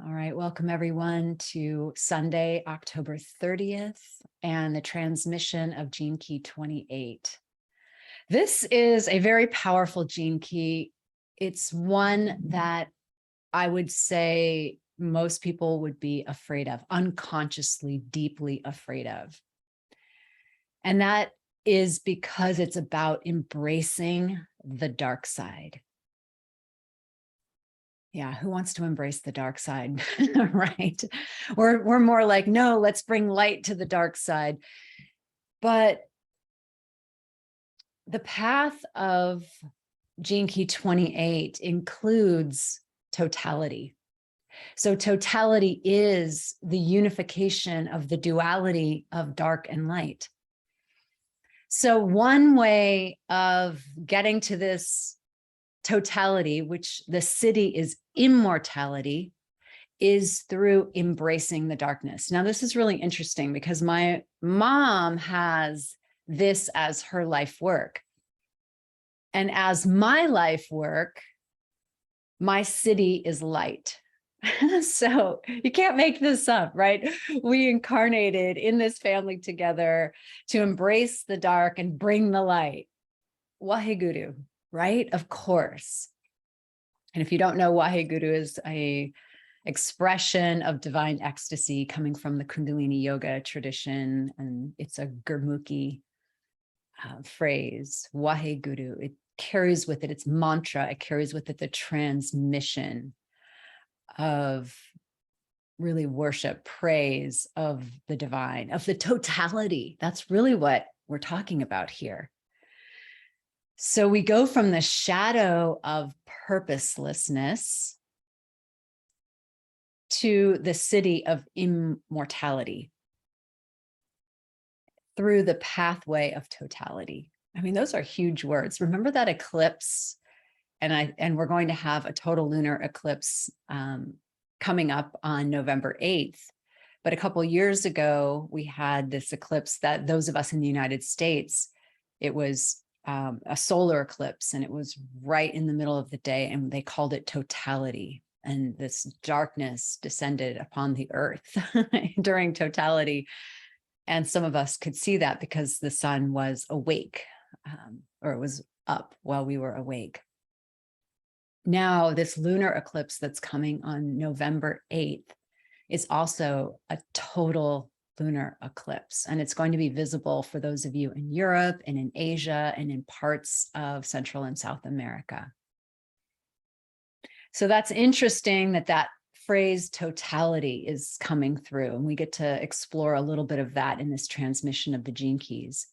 All right, welcome everyone to Sunday, October 30th, and the transmission of Gene Key 28. This is a very powerful gene key. It's one that I would say most people would be afraid of, unconsciously, deeply afraid of. And that is because it's about embracing the dark side. Yeah, who wants to embrace the dark side, right? We're more like, no, let's bring light to the dark side. But the path of Gene Key 28 includes totality. So totality is the unification of the duality of dark and light. So one way of getting to this totality, which the city is immortality, is through embracing the darkness. Now, this is really interesting because my mom has this as her life work. And as my life work, my city is light. So you can't make this up, right? We incarnated in this family together to embrace the dark and bring the light. Waheguru, right? Of course. And if you don't know, Waheguru is a expression of divine ecstasy coming from the Kundalini yoga tradition. And it's a Gurmukhi phrase, Waheguru. It carries with it its mantra. It carries with it the transmission of really worship, praise of the divine, of the totality. That's really what we're talking about here. So we go from the shadow of purposelessness to the city of immortality through the pathway of totality. I mean, those are huge words. Remember that eclipse? And we're going to have a total lunar eclipse coming up on November 8th. But a couple of years ago, we had this eclipse that those of us in the United States, it was a solar eclipse, and it was right in the middle of the day, and they called it totality. And this darkness descended upon the earth during totality. And some of us could see that because the sun was awake, or it was up while we were awake. Now, this lunar eclipse that's coming on November 8th is also a total lunar eclipse. And it's going to be visible for those of you in Europe and in Asia and in parts of Central and South America. So that's interesting that that phrase totality is coming through, and we get to explore a little bit of that in this transmission of the gene keys.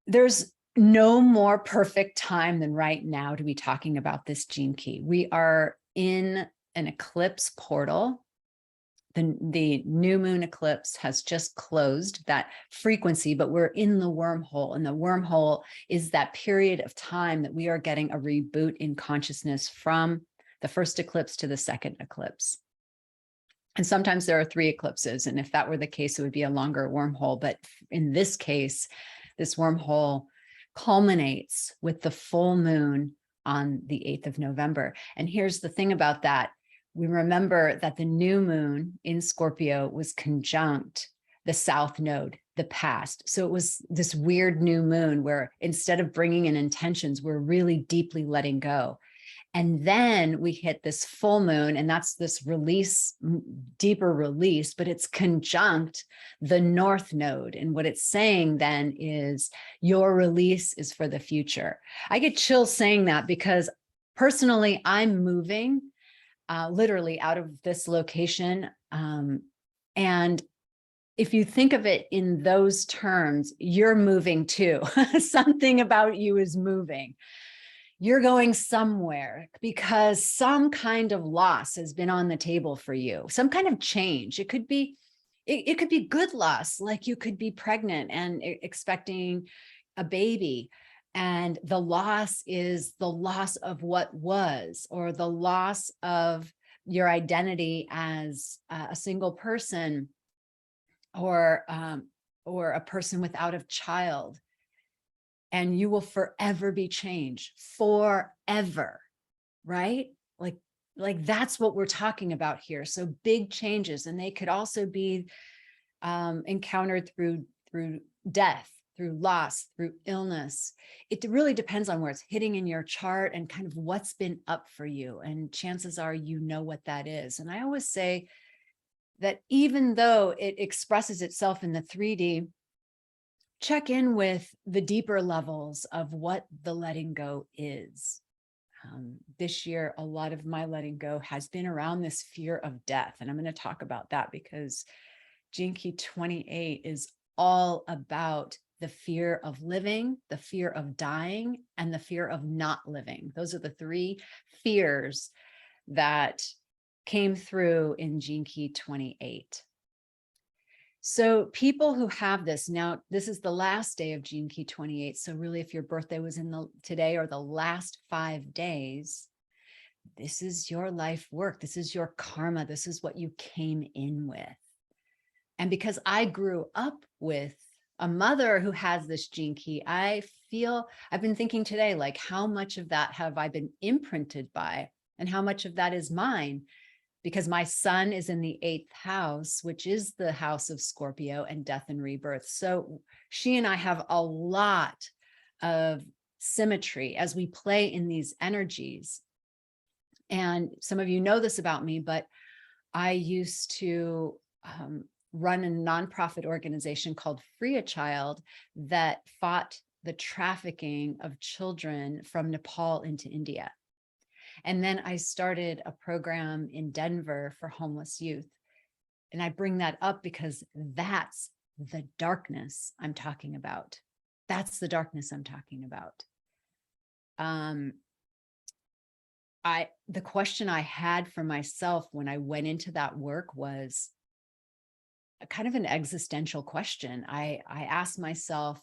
There's no more perfect time than right now to be talking about this gene key. We are in an eclipse portal. The new moon eclipse has just closed that frequency, but we're in the wormhole, and the wormhole is that period of time that we are getting a reboot in consciousness from the first eclipse to the second eclipse. And sometimes there are 3 eclipses, and if that were the case, it would be a longer wormhole. But in this case, this wormhole culminates with the full moon on the 8th of November. And here's the thing about that. We remember that the new moon in Scorpio was conjunct the south node, the past. So it was this weird new moon where instead of bringing in intentions, we're really deeply letting go. And then we hit this full moon, and that's this release, deeper release, but it's conjunct the north node. And what it's saying then is your release is for the future. I get chills saying that because personally, I'm moving literally out of this location. And if you think of it in those terms, you're moving too. Something about you is moving. You're going somewhere because some kind of loss has been on the table for you, some kind of change. It could be good loss, like you could be pregnant and expecting a baby, and the loss is the loss of what was, or the loss of your identity as a single person, or a person without a child. And you will forever be changed, forever, right? Like Like that's what we're talking about here. So big changes, and they could also be encountered through death, through loss, through illness. It really depends on where it's hitting in your chart and kind of what's been up for you. And chances are you know what that is. And I always say that even though it expresses itself in the 3D, check in with the deeper levels of what the letting go is. This year, a lot of my letting go has been around this fear of death. And I'm going to talk about that because Gene Key 28 is all about the fear of living, the fear of dying, and the fear of not living. Those are the three fears that came through in Gene Key 28. So people who have this, now this is the last day of Gene Key 28. So really, if your birthday was in today or the last 5 days, this is your life work. This is your karma. This is what you came in with. And because I grew up with a mother who has this gene key, I've been thinking today, like, how much of that have I been imprinted by, and how much of that is mine? Because my son is in the 8th house, which is the house of Scorpio and death and rebirth. So she and I have a lot of symmetry as we play in these energies. And some of you know this about me, but I used to run a nonprofit organization called Free a Child that fought the trafficking of children from Nepal into India. And then I started a program in Denver for homeless youth. And I bring that up because that's the darkness I'm talking about. That's the darkness I'm talking about. The question I had for myself when I went into that work was a kind of an existential question. I asked myself,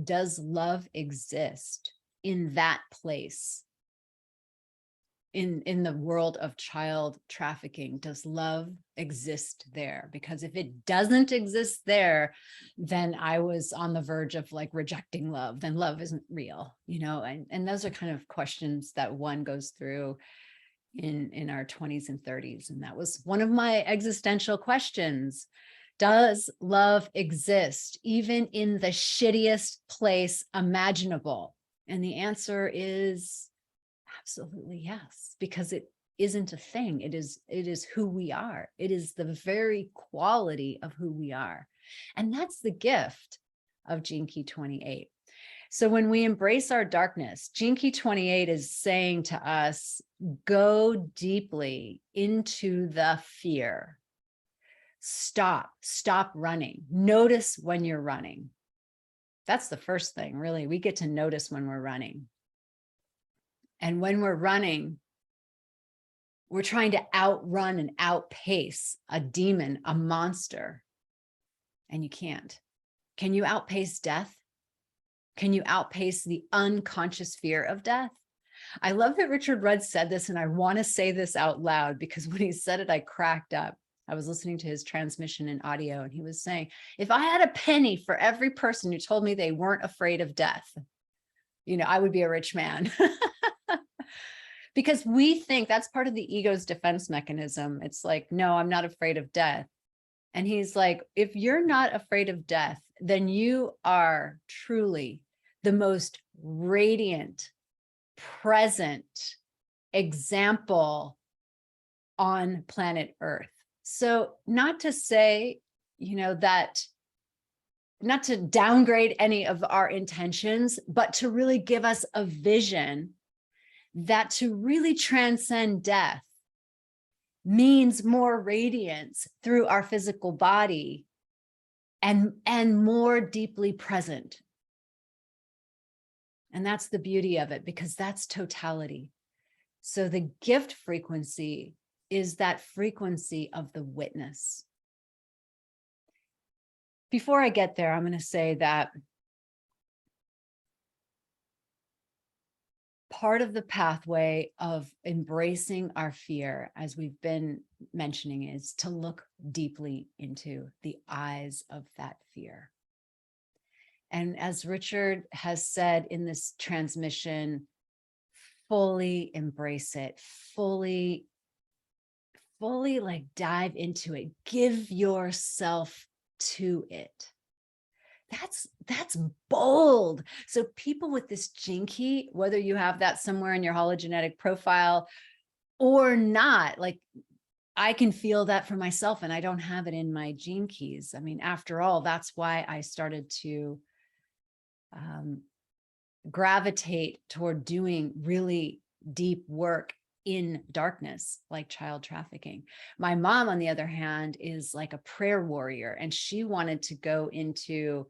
does love exist in that place? In the world of child trafficking, does love exist there? Because if it doesn't exist there, then I was on the verge of like rejecting love. Then love isn't real, you know? And those are kind of questions that one goes through in our 20s and 30s. And that was one of my existential questions. Does love exist even in the shittiest place imaginable? And the answer is absolutely yes, because it isn't a thing. It is who we are. It is the very quality of who we are. And that's the gift of Gene Key 28. So when we embrace our darkness, Gene Key 28 is saying to us, go deeply into the fear. Stop running. Notice when you're running. That's the first thing, really. We get to notice when we're running. And when we're running, we're trying to outrun and outpace a demon, a monster. And you can't. Can you outpace death? Can you outpace the unconscious fear of death? I love that Richard Rudd said this, and I want to say this out loud because when he said it, I cracked up. I was listening to his transmission in audio, and he was saying, if I had a penny for every person who told me they weren't afraid of death, you know, I would be a rich man. Because we think that's part of the ego's defense mechanism. It's like, no, I'm not afraid of death. And he's like, if you're not afraid of death, then you are truly the most radiant, present example on planet Earth. So not to say, you know, that not to downgrade any of our intentions, but to really give us a vision that to really transcend death means more radiance through our physical body and more deeply present. And that's the beauty of it, because that's totality. So the gift frequency is that frequency of the witness. Before I get there, I'm going to say that part of the pathway of embracing our fear, as we've been mentioning, is to look deeply into the eyes of that fear. And as Richard has said in this transmission, fully embrace it, fully fully like dive into it, give yourself to it. That's bold. So people with this gene key, whether you have that somewhere in your hologenetic profile or not, like I can feel that for myself and I don't have it in my gene keys. I mean, after all, that's why I started to gravitate toward doing really deep work in darkness, like child trafficking. My mom, on the other hand, is like a prayer warrior, and she wanted to go into,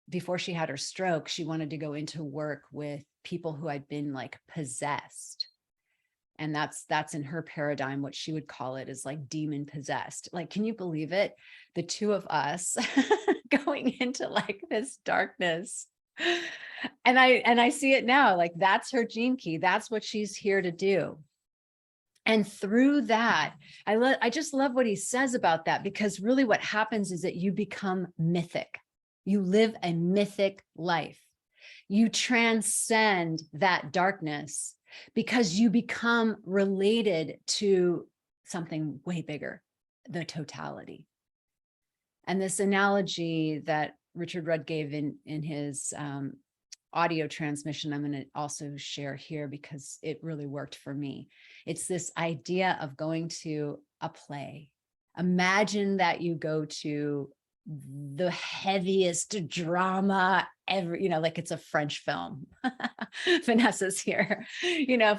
before she had her stroke, she wanted to go into work with people who had been like possessed. And that's in her paradigm, what she would call it is like demon possessed. Like, can you believe it? The two of us going into like this darkness. And I see it now, like that's her gene key. That's what she's here to do. And through that, I just love what he says about that, because really what happens is that you become mythic. You live a mythic life. You transcend that darkness because you become related to something way bigger, the totality. And this analogy that Richard Rudd gave in his audio transmission, I'm going to also share here because it really worked for me. It's this idea of going to a play. Imagine that you go to the heaviest drama ever, like it's a French film. Vanessa's here.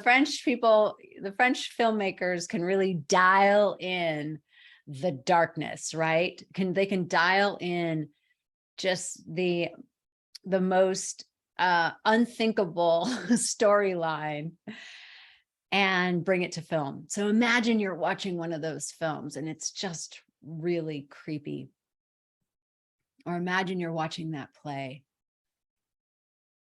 French people, the French filmmakers can really dial in the darkness, right? They can dial in just the most unthinkable storyline and bring it to film. So imagine you're watching one of those films and it's just really creepy. Or imagine you're watching that play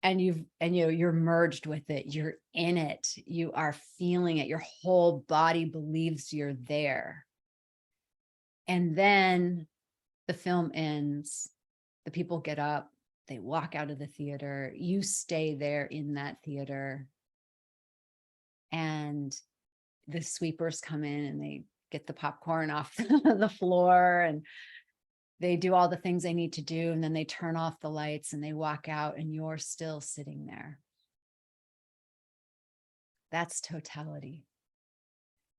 and you're merged with it. You're in it. You are feeling it. Your whole body believes you're there. And then the film ends. The people get up. They walk out of the theater. You stay there in that theater. And the sweepers come in and they get the popcorn off the floor and they do all the things they need to do. And then they turn off the lights and they walk out and you're still sitting there. That's totality.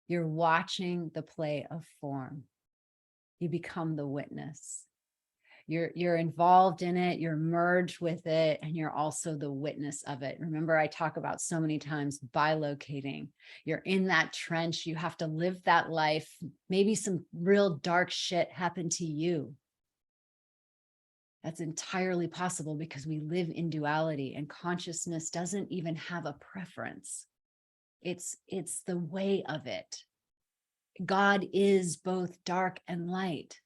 You're watching the play of form. You become the witness. You're involved in it, you're merged with it, and you're also the witness of it. Remember, I talk about so many times bilocating. You're in that trench, you have to live that life. Maybe some real dark shit happened to you. That's entirely possible because we live in duality and consciousness doesn't even have a preference. It's the way of it. God is both dark and light.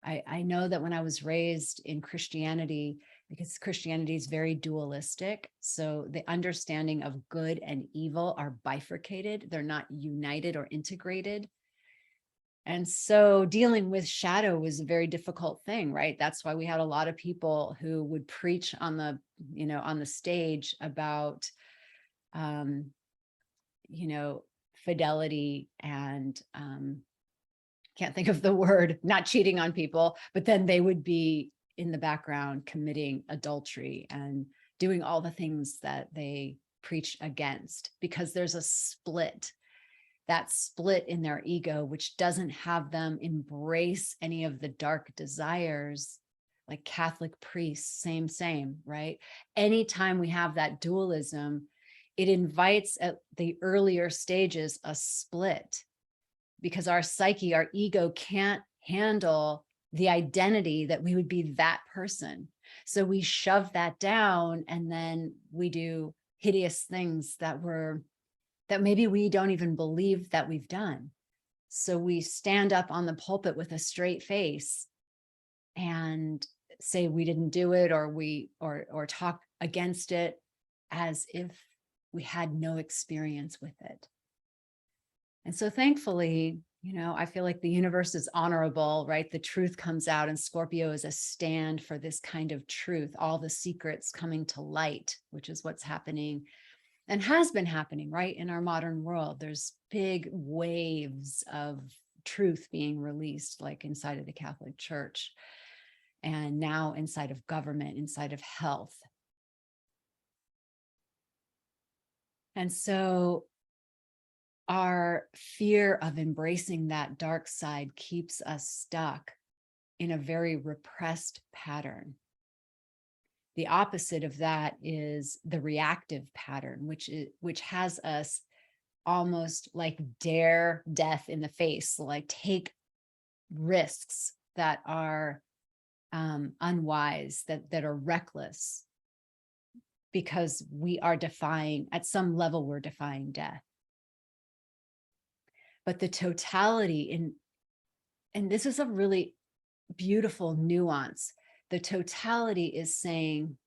I know that when I was raised in Christianity, because Christianity is very dualistic, so the understanding of good and evil are bifurcated. They're not united or integrated. And so dealing with shadow was a very difficult thing, right? That's why we had a lot of people who would preach on the, on the stage about, fidelity and, can't think of the word, not cheating on people, but then they would be in the background committing adultery and doing all the things that they preach against, because there's a split, that split in their ego, which doesn't have them embrace any of the dark desires, like Catholic priests, same, right? Anytime we have that dualism, it invites at the earlier stages a split, because our psyche, our ego can't handle the identity that we would be that person. So we shove that down and then we do hideous things that maybe we don't even believe that we've done. So we stand up on the pulpit with a straight face and say we didn't do it, or talk against it as if we had no experience with it. And so thankfully, I feel like the universe is honorable, right? The truth comes out, and Scorpio is a stand for this kind of truth, all the secrets coming to light, which is what's happening and has been happening, right? In our modern world, there's big waves of truth being released, like inside of the Catholic Church, and now inside of government, inside of health. And so our fear of embracing that dark side keeps us stuck in a very repressed pattern. The opposite of that is the reactive pattern, which has us almost like dare death in the face, like take risks that are unwise, that are reckless, because we are defying, at some level, we're defying death. But the totality and this is a really beautiful nuance. The totality is saying,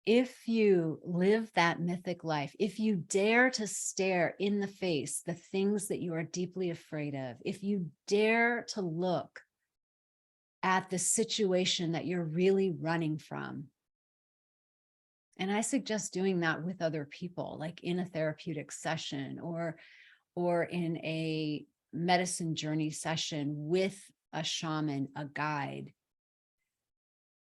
if you live that mythic life, if you dare to stare in the face the things that you are deeply afraid of, if you dare to look at the situation that you're really running from, and I suggest doing that with other people, like in a therapeutic session or in a medicine journey session with a shaman, a guide,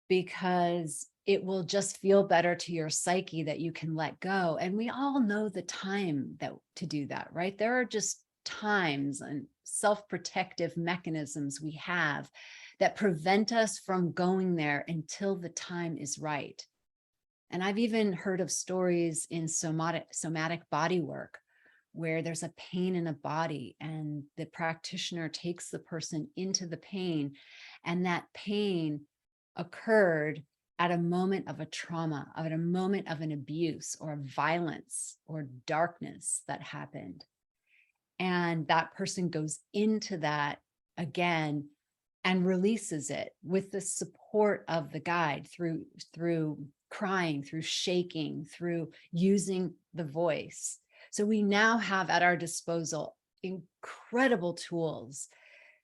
because it will just feel better to your psyche that you can let go. And we all know the time to do that, right? There are just times and self-protective mechanisms we have that prevent us from going there until the time is right. And I've even heard of stories in somatic body work where there's a pain in a body and the practitioner takes the person into the pain, and that pain occurred at a moment of a trauma, at a moment of an abuse or violence or darkness that happened. And that person goes into that again and releases it with the support of the guide through crying, through shaking, through using the voice. So we now have at our disposal incredible tools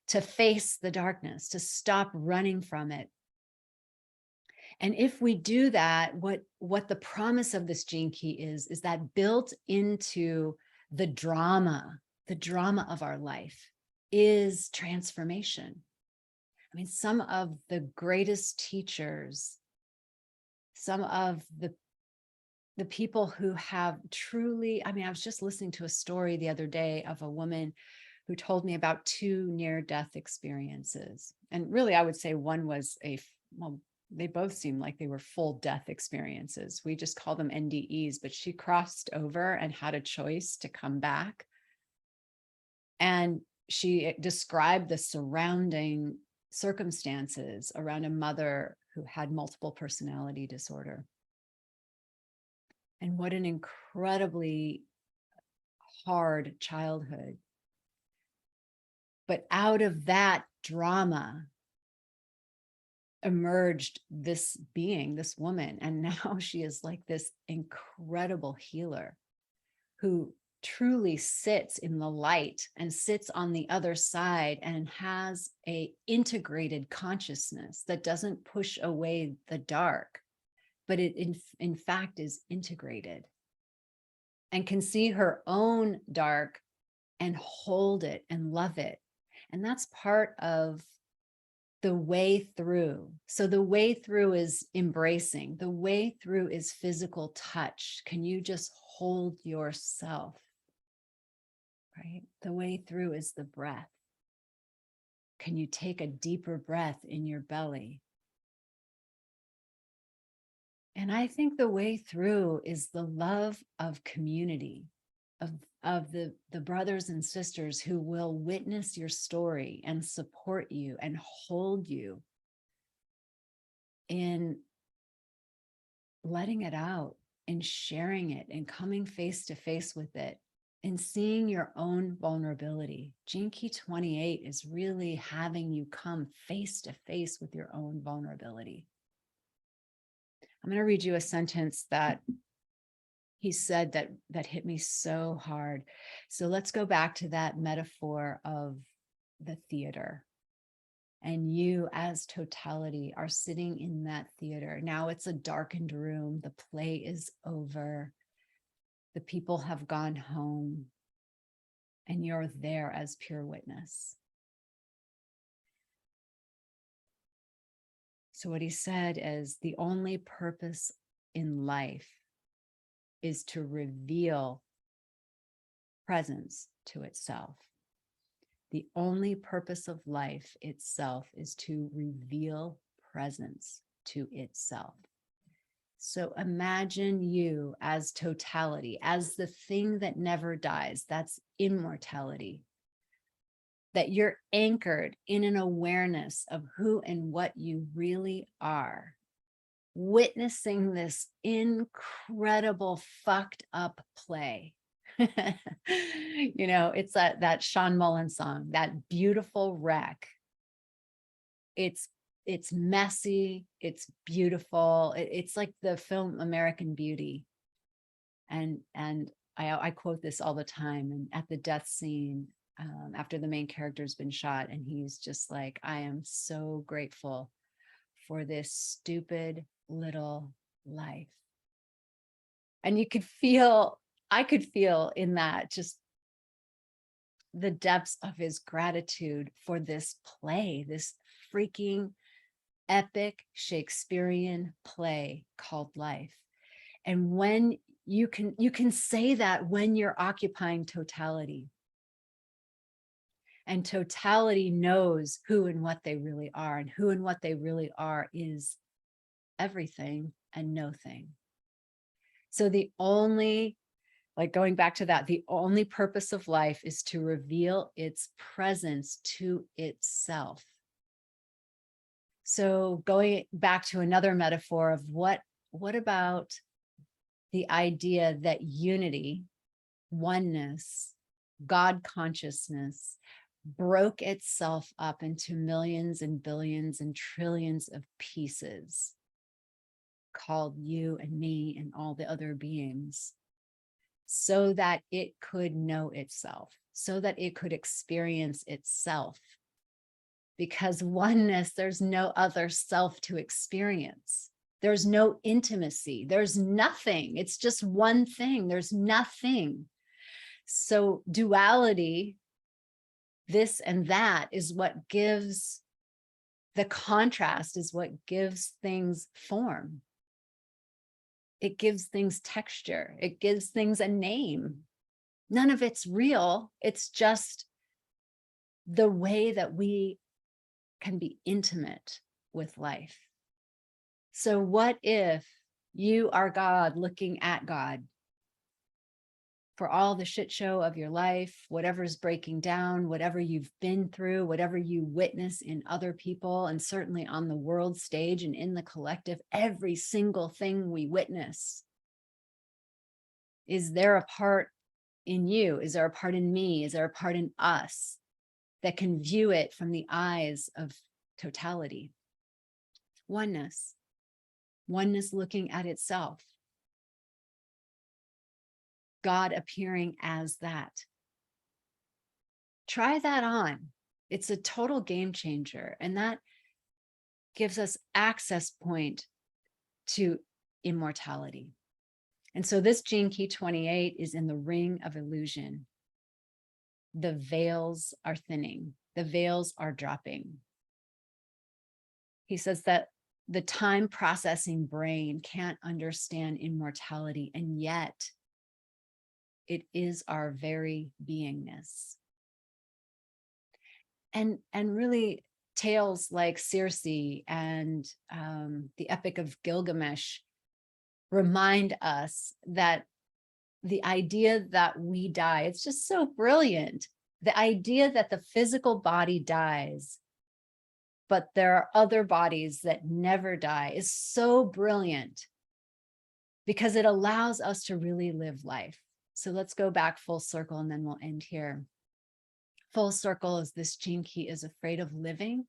to face the darkness, to stop running from it. And if we do that, what the promise of this gene key is that built into the drama of our life is transformation. I mean, some of the greatest teachers, some of the people who have truly, I mean, I was just listening to a story the other day of a woman who told me about 2 near-death experiences. And really, I would say one was well, they both seemed like they were full death experiences. We just call them NDEs, but she crossed over and had a choice to come back. And she described the surrounding circumstances around a mother who had multiple personality disorder. And what an incredibly hard childhood. But out of that drama emerged this being, this woman. And now she is like this incredible healer who truly sits in the light and sits on the other side and has a integrated consciousness that doesn't push away the dark, but it in fact is integrated and can see her own dark and hold it and love it. And that's part of the way through. So the way through is embracing. The way through is physical touch. Can you just hold yourself? Right? The way through is the breath. Can you take a deeper breath in your belly? And I think the way through is the love of community, of the brothers and sisters who will witness your story and support you and hold you in letting it out, in sharing it, and coming face to face with it, and seeing your own vulnerability. Gene Key 28 is really having you come face to face with your own vulnerability. I'm going to read you a sentence that he said that hit me so hard. So let's go back to that metaphor of the theater. And you as totality are sitting in that theater. Now it's a darkened room. The play is over. The people have gone home. And you're there as pure witness. So what he said is the only purpose in life is to reveal presence to itself. The only purpose of life itself is to reveal presence to itself. So imagine you as totality, as the thing that never dies. That's immortality. That you're anchored in an awareness of who and what you really are, witnessing this incredible fucked up play. You know, it's that Sean Mullen song, that beautiful wreck. It's messy, it's beautiful. It's like the film American Beauty. And I quote this all the time. And at the death scene, after the main character's been shot, and he's just like, I am so grateful for this stupid little life. And I could feel in that just the depths of his gratitude for this play, this freaking epic Shakespearean play called life. And when you can say that when you're occupying totality. And totality knows who and what they really are, and who and what they really are is everything and nothing. So the only, like going back to that, the only purpose of life is to reveal its presence to itself. So going back to another metaphor of what about the idea that unity, oneness, God consciousness broke itself up into millions and billions and trillions of pieces called you and me and all the other beings, so that it could know itself, so that it could experience itself. Because oneness, there's no other self to experience. There's no intimacy. There's nothing. It's just one thing. There's nothing. So duality, this and that, is what gives the contrast, is what gives things form. It gives things texture. It gives things a name. None of it's real. It's just the way that we can be intimate with life. So what if you are God looking at God for all the shit show of your life, whatever's breaking down, whatever you've been through, whatever you witness in other people, and certainly on the world stage and in the collective, every single thing we witness. Is there a part in you? Is there a part in me? Is there a part in us that can view it from the eyes of totality? Oneness. Oneness looking at itself. God appearing as that. Try that on. It's a total game changer. And that gives us access point to immortality. And so this gene key 28 is in the ring of illusion. The veils are thinning. The veils are dropping. He says that the time processing brain can't understand immortality, and yet it is our very beingness. And really, tales like Circe and the Epic of Gilgamesh remind us that the idea that we die, it's just so brilliant. The idea that the physical body dies, but there are other bodies that never die, is so brilliant, because it allows us to really live life. So let's go back full circle, and then we'll end here. Full circle is this gene key is afraid of living.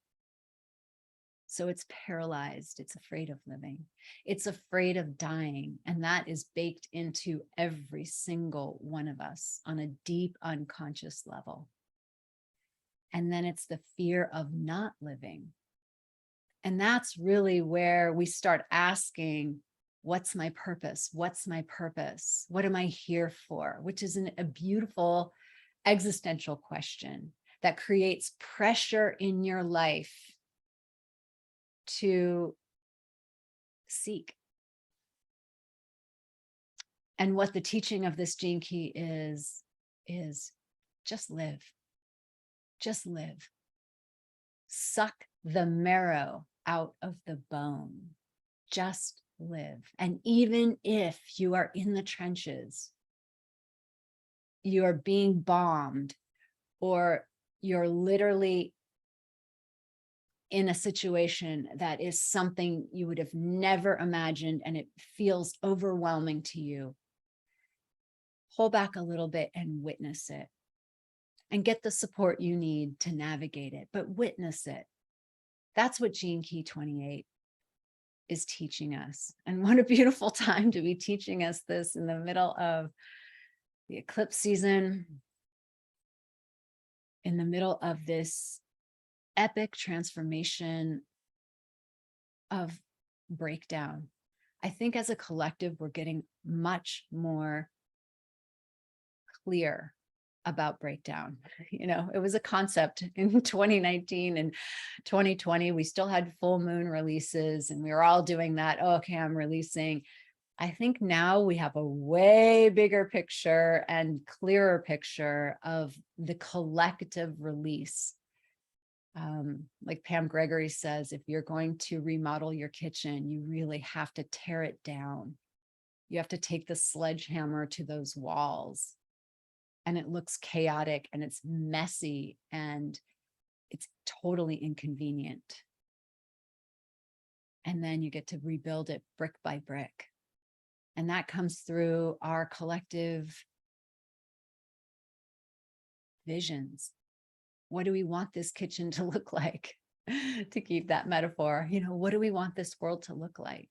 So it's paralyzed. It's afraid of living. It's afraid of dying. And that is baked into every single one of us on a deep unconscious level. And then it's the fear of not living. And that's really where we start asking, what's my purpose? What's my purpose? What am I here for? Which is a beautiful existential question that creates pressure in your life to seek. And what the teaching of this gene key is just live. Just live. Suck the marrow out of the bone. Just live. And even if you are in the trenches, you are being bombed, or you're literally in a situation that is something you would have never imagined and it feels overwhelming to you, pull back a little bit and witness it and get the support you need to navigate it, but witness it. That's what Gene Key 28 is teaching us. And what a beautiful time to be teaching us this in the middle of the eclipse season, in the middle of this epic transformation of breakdown. I think as a collective, we're getting much more clear about breakdown. You know, it was a concept in 2019 and 2020. We still had full moon releases and we were all doing that. Oh, okay, I'm releasing. I think now we have a way bigger picture and clearer picture of the collective release. Like Pam Gregory says, if you're going to remodel your kitchen, you really have to tear it down. You have to take the sledgehammer to those walls. And it looks chaotic and it's messy and it's totally inconvenient. And then you get to rebuild it brick by brick. And that comes through our collective visions. What do we want this kitchen to look like? To keep that metaphor, you know, what do we want this world to look like?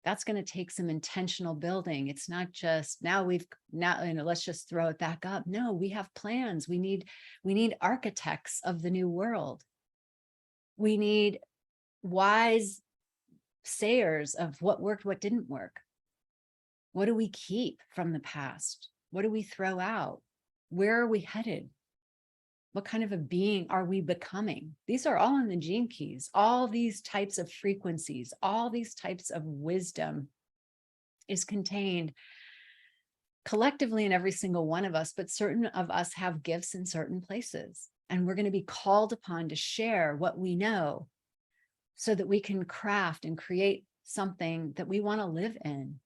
That's going to take some intentional building. It's not just now you know, let's just throw it back up. No, we have plans. We need architects of the new world. We need wise sayers of what worked, what didn't work. What do we keep from the past? What do we throw out? Where are we headed? What kind of a being are we becoming? These are all in the gene keys. All these types of frequencies, all these types of wisdom is contained collectively in every single one of us, but certain of us have gifts in certain places. And we're going to be called upon to share what we know so that we can craft and create something that we want to live in.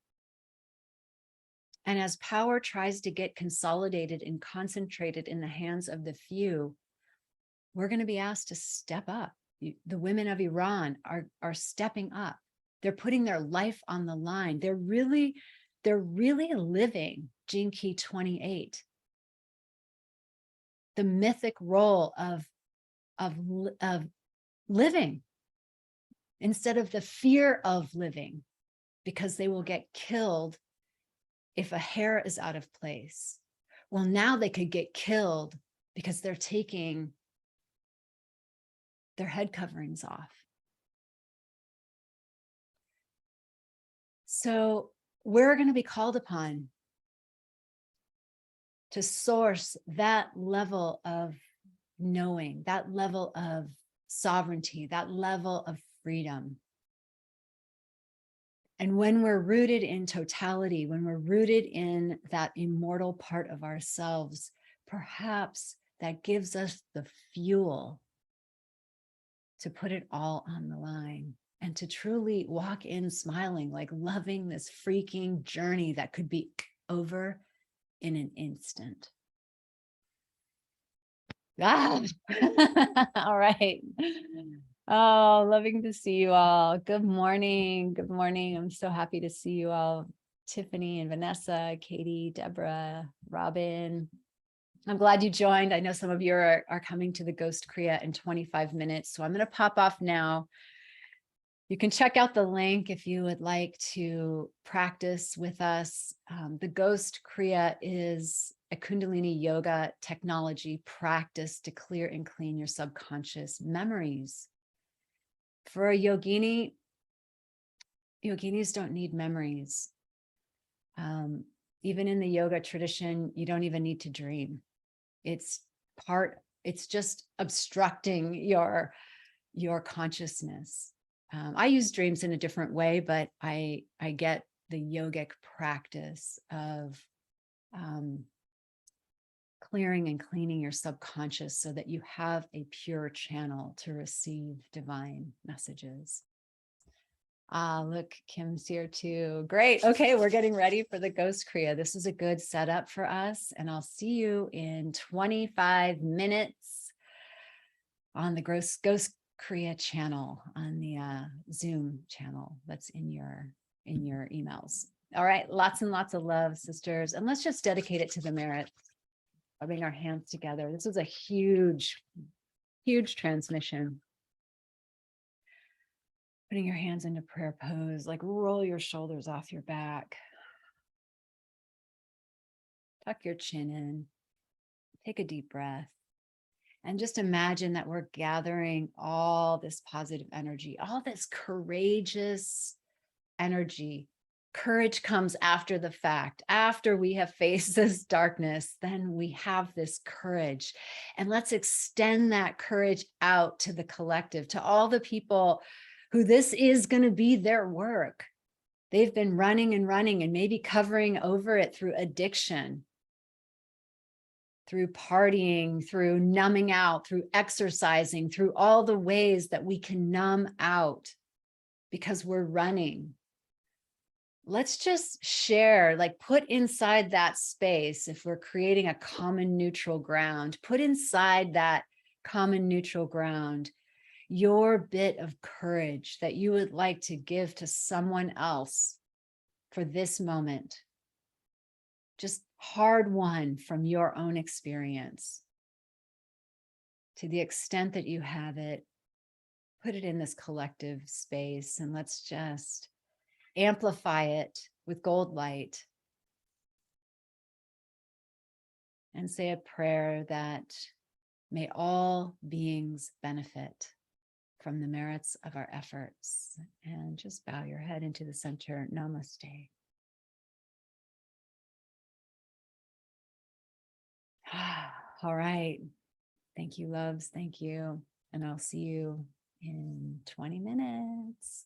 And as power tries to get consolidated and concentrated in the hands of the few, we're going to be asked to step up. The women of Iran are stepping up. They're putting their life on the line. They're really living Gene Key 28. The mythic role of living instead of the fear of living, because they will get killed if a hair is out of place. Well, now they could get killed because they're taking their head coverings off. So we're going to be called upon to source that level of knowing, that level of sovereignty, that level of freedom. And when we're rooted in totality, when we're rooted in that immortal part of ourselves, perhaps that gives us the fuel to put it all on the line and to truly walk in smiling, like loving this freaking journey that could be over in an instant. Ah. All right. Oh, loving to see you all. Good morning. Good morning. I'm so happy to see you all. Tiffany and Vanessa, Katie, Deborah, Robin. I'm glad you joined. I know some of you are coming to the Ghost Kriya in 25 minutes. So I'm going to pop off now. You can check out the link if you would like to practice with us. The Ghost Kriya is a Kundalini yoga technology practice to clear and clean your subconscious memories. For a yogini, yoginis don't need memories. Even in the yoga tradition, you don't even need to dream. It's just obstructing your consciousness. I use dreams in a different way, but I get the yogic practice of clearing and cleaning your subconscious so that you have a pure channel to receive divine messages. Look, Kim's here too. Great. Okay, we're getting ready for the Ghost Kriya. This is a good setup for us, and I'll see you in 25 minutes on the Ghost Kriya channel, on the Zoom channel that's in your emails. All right, lots and lots of love, sisters, and let's just dedicate it to the merit. Rubbing our hands together. This was a huge, huge transmission. Putting your hands into prayer pose, like roll your shoulders off your back. Tuck your chin in. Take a deep breath. And just imagine that we're gathering all this positive energy, all this courageous energy. Courage comes after the fact. After we have faced this darkness, then we have this courage. And let's extend that courage out to the collective, to all the people who this is going to be their work. They've been running and running and maybe covering over it through addiction, through partying, through numbing out, through exercising, through all the ways that we can numb out because we're running. Let's just share, like put inside that space, if we're creating a common neutral ground, put inside that common neutral ground your bit of courage that you would like to give to someone else for this moment. Just hard won from your own experience. To the extent that you have it, put it in this collective space, and let's just amplify it with gold light and say a prayer that may all beings benefit from the merits of our efforts. And just bow your head into the center. Namaste. All right. Thank you, loves. Thank you. And I'll see you in 20 minutes.